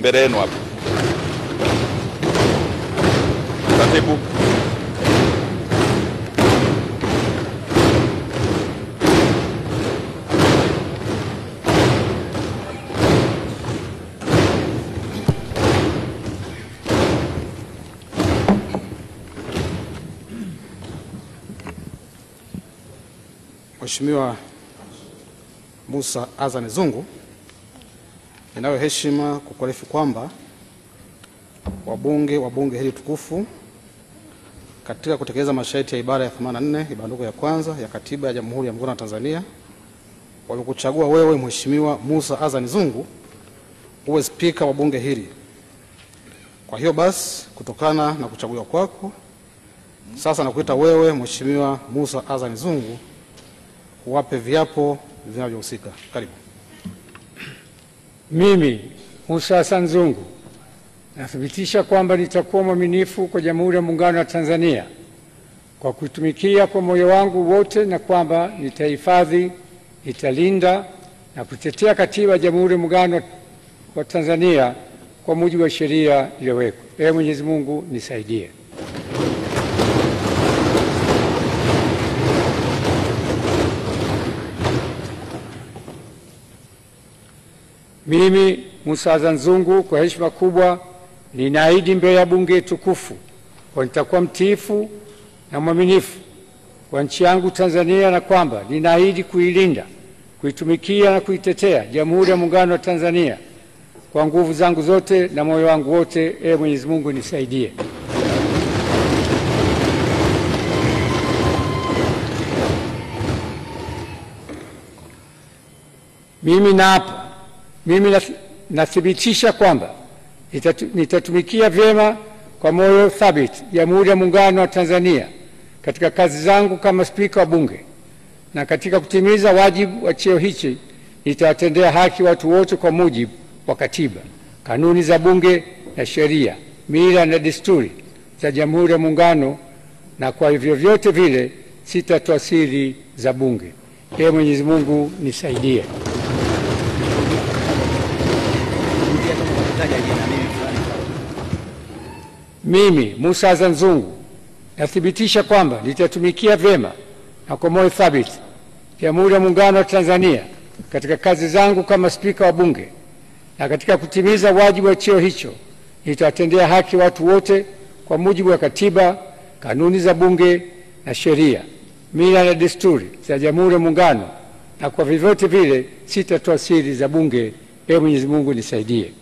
mbele yenu hapa. Katibu. Mheshimiwa Musa Azan Zungu, ninayo heshima kukuarifu kwamba wabunge wa bunge hili tukufu katika kutekeleza masharti ya ibara ya 84 ibanduko ya kwanza ya Katiba ya Jamhuri ya Muungano wa Tanzania wamekuchagua wewe Mheshimiwa Musa Azan Zungu uwe spika wa bunge hili. Kwa hiyo basi, kutokana na kuchaguliwa kwako, sasa nakuita wewe Mheshimiwa Musa Azan Zungu uwape viapo vinavyohusika. Karibu. Mimi Musa Azan Zungu nathibitisha kwamba nitakuwa mwaminifu kwa Jamhuri ya Muungano wa Tanzania kwa kuitumikia kwa moyo wangu wote, na kwamba nitahifadhi, nitalinda na kutetea Katiba ya Jamhuri ya Muungano wa Tanzania kwa mujibu wa sheria iliyowekwa. Ee Mwenyezi Mungu nisaidie. Mimi Musa Azan Zungu kwa heshima kubwa ninaahidi mbele ya bunge tukufu kwa nitakuwa mtiifu na mwaminifu kwa nchi yangu Tanzania, na kwamba ninaahidi kuilinda, kuitumikia na kuitetea Jamhuri ya Muungano wa Tanzania kwa nguvu zangu zote na moyo wangu wote. Ee Mwenyezi Mungu nisaidie. Mimi nathibitisha kwamba nitatumikia vyema kwa moyo thabiti Jamhuri ya Muungano wa Tanzania katika kazi zangu kama spika wa bunge, na katika kutimiza wajibu wa cheo hichi nitawatendea haki watu wote kwa mujibu wa Katiba, kanuni za bunge na sheria, mila na desturi za Jamhuri ya Muungano, na kwa hivyo vyote vile sitatoa siri za bunge. Ee Mwenyezi Mungu nisaidie. Mimi Musa Azan Zungu nathibitisha kwamba nitatumikia vyema na kwa moyo thabiti Jamhuri ya Muungano wa Tanzania katika kazi zangu kama spika wa bunge, na katika kutimiza wajibu wa cheo hicho nitawatendea haki watu wote kwa mujibu wa Katiba, kanuni za bunge na sheria, mila na desturi za Jamhuri ya Muungano, na kwa vyovyote vile sitatoa siri za bunge. Ee Mwenyezi Mungu nisaidie.